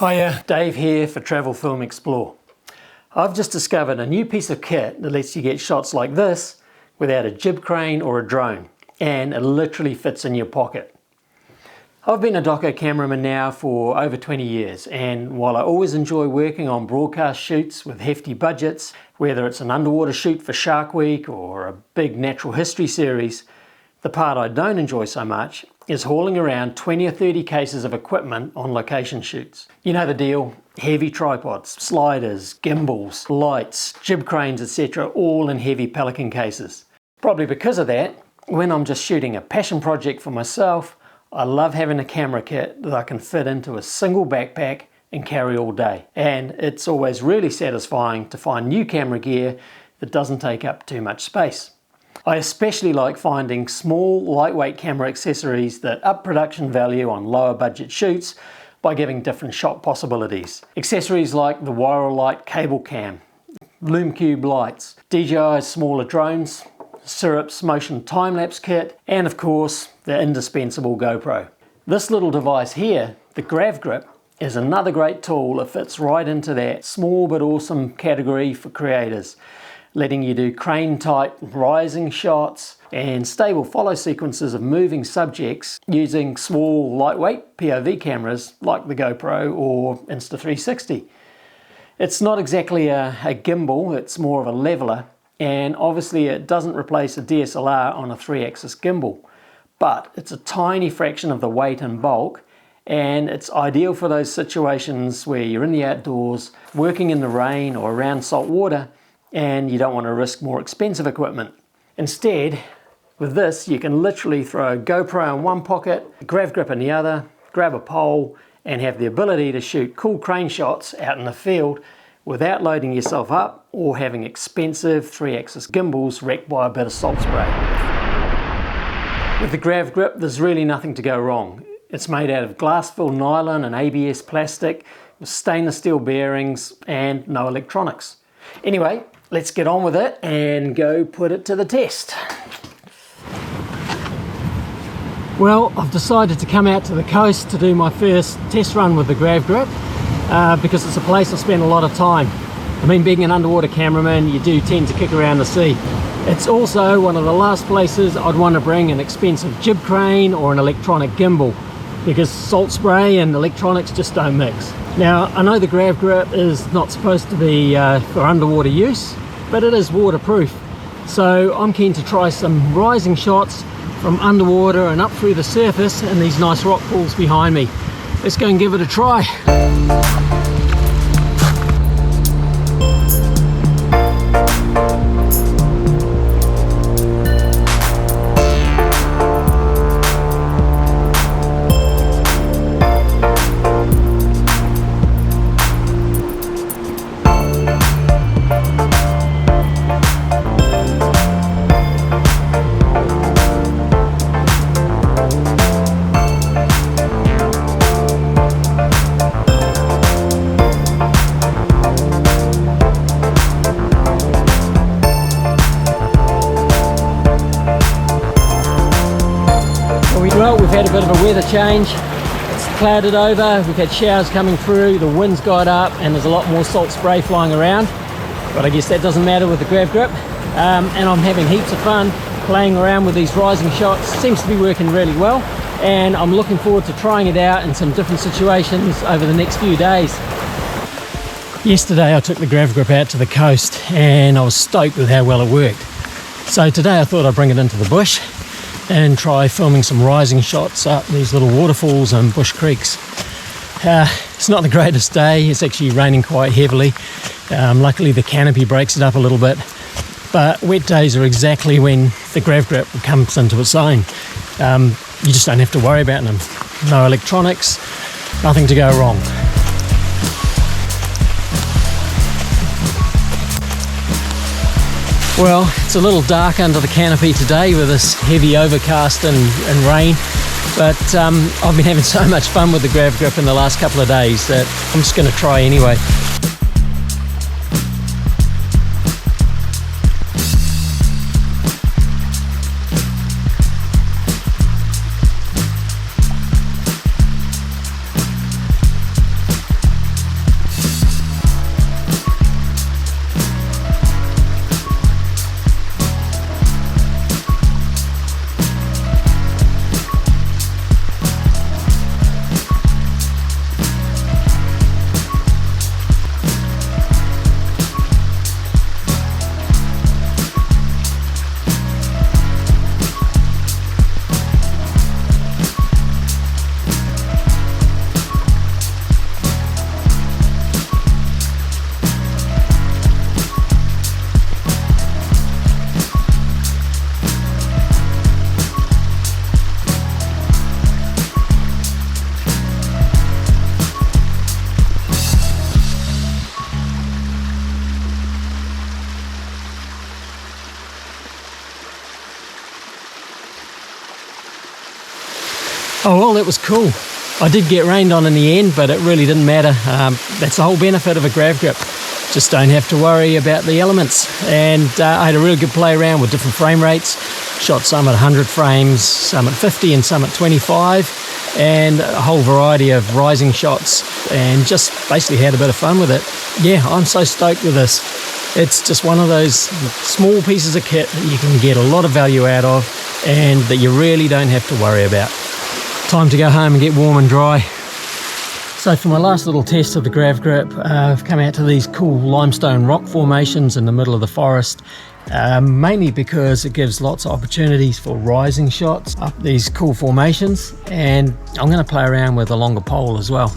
Hiya, Dave here for Travel Film Explore. I've just discovered a new piece of kit that lets you get shots like this without a jib crane or a drone, and it literally fits in your pocket. I've been a doco cameraman now for over 20 years, and while I always enjoy working on broadcast shoots with hefty budgets, whether it's an underwater shoot for Shark Week or a big natural history series, the part I don't enjoy so much is hauling around 20 or 30 cases of equipment on location shoots. You know the deal, heavy tripods, sliders, gimbals, lights, jib cranes, etc., all in heavy Pelican cases. Probably because of that, when I'm just shooting a passion project for myself, I love having a camera kit that I can fit into a single backpack and carry all day. And it's always really satisfying to find new camera gear that doesn't take up too much space. I especially like finding small, lightweight camera accessories that up production value on lower budget shoots by giving different shot possibilities. Accessories like the Wirelite cable cam, Lume Cube lights, DJI's smaller drones, Syrup's motion time-lapse kit, and of course the indispensable GoPro. This little device here, the GravGrip, is another great tool that fits right into that small but awesome category for creators, letting you do crane-type rising shots and stable follow sequences of moving subjects using small, lightweight POV cameras like the GoPro or Insta360. It's not exactly a gimbal, it's more of a leveler, and obviously it doesn't replace a DSLR on a 3-axis gimbal, but it's a tiny fraction of the weight and bulk, and it's ideal for those situations where you're in the outdoors, working in the rain or around salt water, and you don't want to risk more expensive equipment. Instead, with this, you can literally throw a GoPro in one pocket, GravGrip in the other, grab a pole, and have the ability to shoot cool crane shots out in the field without loading yourself up or having expensive 3-axis gimbals wrecked by a bit of salt spray. With the GravGrip, there's really nothing to go wrong. It's made out of glass-filled nylon and ABS plastic with stainless steel bearings and no electronics. Anyway, let's get on with it and go put it to the test. Well, I've decided to come out to the coast to do my first test run with the GravGrip because it's a place I spend a lot of time. I mean, being an underwater cameraman, you do tend to kick around the sea. It's also one of the last places I'd want to bring an expensive jib crane or an electronic gimbal, because salt spray and electronics just don't mix. Now, I know the GravGrip is not supposed to be for underwater use, but it is waterproof. So I'm keen to try some rising shots from underwater and up through the surface and these nice rock pools behind me. Let's go and give it a try. Well, we've had a bit of a weather change. It's clouded over, we've had showers coming through, the wind's got up, and there's a lot more salt spray flying around. But I guess that doesn't matter with the GravGrip. And I'm having heaps of fun playing around with these rising shots. Seems to be working really well, and I'm looking forward to trying it out in some different situations over the next few days. Yesterday I took the GravGrip out to the coast, and I was stoked with how well it worked. So today I thought I'd bring it into the bush and try filming some rising shots up these little waterfalls and bush creeks. It's not the greatest day, it's actually raining quite heavily. Luckily the canopy breaks it up a little bit, but wet days are exactly when the GravGrip comes into its own. You just don't have to worry about them. No electronics, nothing to go wrong. Well, it's a little dark under the canopy today with this heavy overcast and rain, but I've been having so much fun with the GravGrip in the last couple of days that I'm just going to try anyway. Oh well, that was cool. I did get rained on in the end, but it really didn't matter. That's the whole benefit of a GravGrip. Just don't have to worry about the elements. And I had a really good play around with different frame rates. Shot some at 100 frames, some at 50 and some at 25, and a whole variety of rising shots, and just basically had a bit of fun with it. Yeah, I'm so stoked with this. It's just one of those small pieces of kit that you can get a lot of value out of and that you really don't have to worry about. Time to go home and get warm and dry. So for my last little test of the GravGrip, I've come out to these cool limestone rock formations in the middle of the forest, mainly because it gives lots of opportunities for rising shots up these cool formations, and I'm going to play around with a longer pole as well.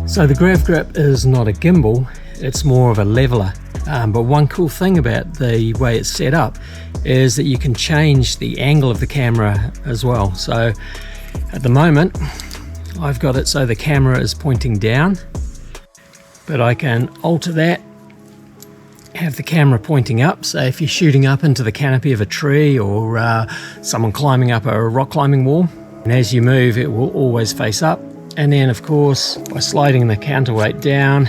So the GravGrip is not a gimbal, it's more of a leveler. But one cool thing about the way it's set up is that you can change the angle of the camera as well. So at the moment, I've got it so the camera is pointing down, but I can alter that, have the camera pointing up. So if you're shooting up into the canopy of a tree or someone climbing up a rock climbing wall, and as you move, it will always face up. And then of course, by sliding the counterweight down,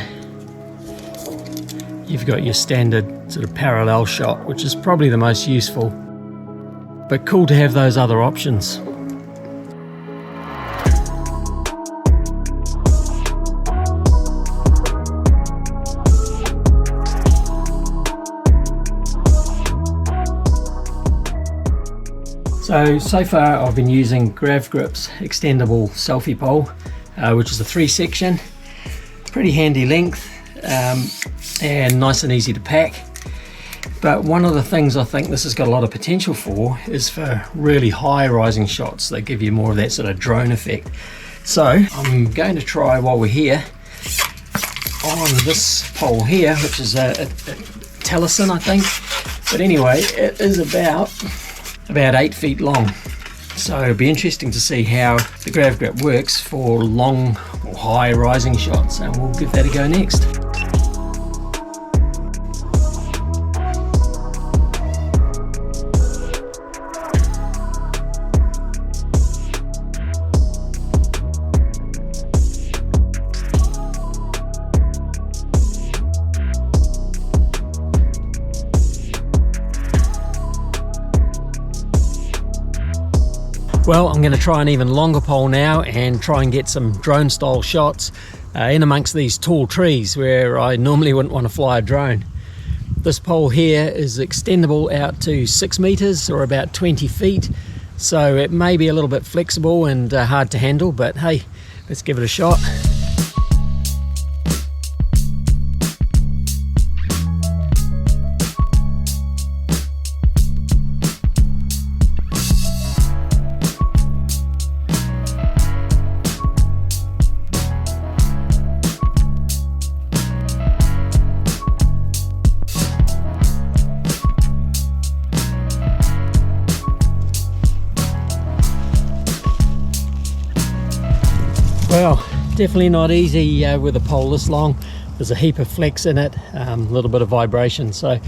you've got your standard sort of parallel shot, which is probably the most useful, but cool to have those other options. So far I've been using GravGrip's extendable selfie pole, which is a 3-section, pretty handy length, and nice and easy to pack. But one of the things I think this has got a lot of potential for is for really high rising shots that give you more of that sort of drone effect. So I'm going to try, while we're here, on this pole here, which is a Tellison, I think. But anyway, it is about 8 feet long. So it'll be interesting to see how the GravGrip works for long or high rising shots, and we'll give that a go next. Well, I'm going to try an even longer pole now and try and get some drone style shots in amongst these tall trees where I normally wouldn't want to fly a drone. This pole here is extendable out to 6 meters or about 20 feet, so it may be a little bit flexible and hard to handle, but hey, let's give it a shot. Well, definitely not easy with a pole this long. There's a heap of flex in it, a little bit of vibration, so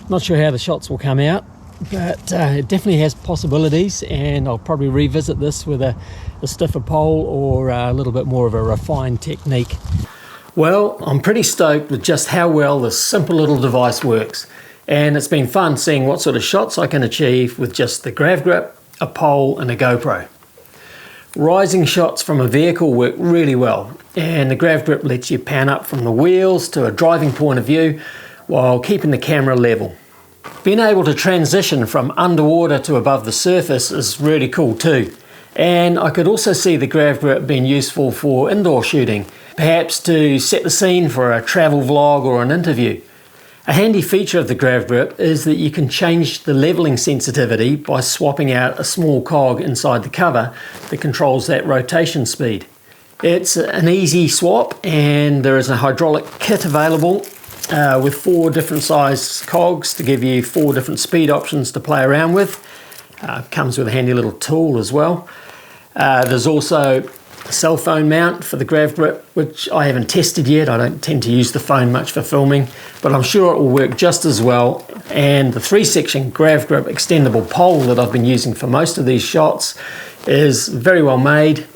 not sure how the shots will come out, but it definitely has possibilities, and I'll probably revisit this with a stiffer pole or a little bit more of a refined technique. Well, I'm pretty stoked with just how well this simple little device works, and it's been fun seeing what sort of shots I can achieve with just the GravGrip, a pole and a GoPro. Rising shots from a vehicle work really well, and the GravGrip lets you pan up from the wheels to a driving point of view while keeping the camera level. Being able to transition from underwater to above the surface is really cool too. And I could also see the GravGrip being useful for indoor shooting, perhaps to set the scene for a travel vlog or an interview. A handy feature of the GravGrip is that you can change the leveling sensitivity by swapping out a small cog inside the cover that controls that rotation speed. It's an easy swap, and there is a hydraulic kit available with 4 different size cogs to give you 4 different speed options to play around with. Comes with a handy little tool as well. There's also a cell phone mount for the GravGrip, which I haven't tested yet. I don't tend to use the phone much for filming, but I'm sure it will work just as well. And the 3-section GravGrip extendable pole that I've been using for most of these shots is very well made.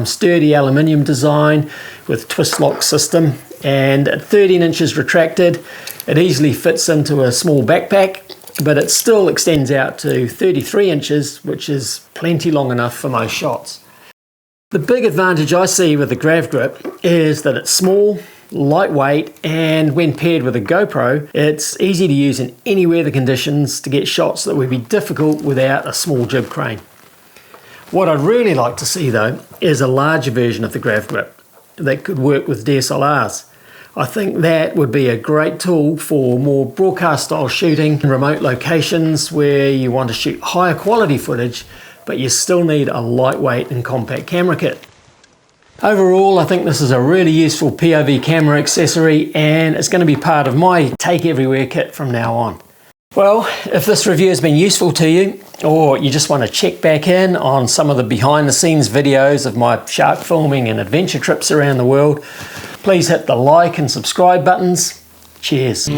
Sturdy aluminium design with twist lock system, and at 13 inches retracted, it easily fits into a small backpack, but it still extends out to 33 inches, which is plenty long enough for most shots. The big advantage I see with the GravGrip is that it's small, lightweight, and when paired with a GoPro, it's easy to use in any weather conditions to get shots that would be difficult without a small jib crane. What I'd really like to see though is a larger version of the GravGrip that could work with DSLRs. I think that would be a great tool for more broadcast style shooting in remote locations where you want to shoot higher quality footage, but you still need a lightweight and compact camera kit. Overall, I think this is a really useful POV camera accessory, and it's going to be part of my Take Everywhere kit from now on. Well, if this review has been useful to you, or you just want to check back in on some of the behind the scenes videos of my shark filming and adventure trips around the world, please hit the like and subscribe buttons. Cheers.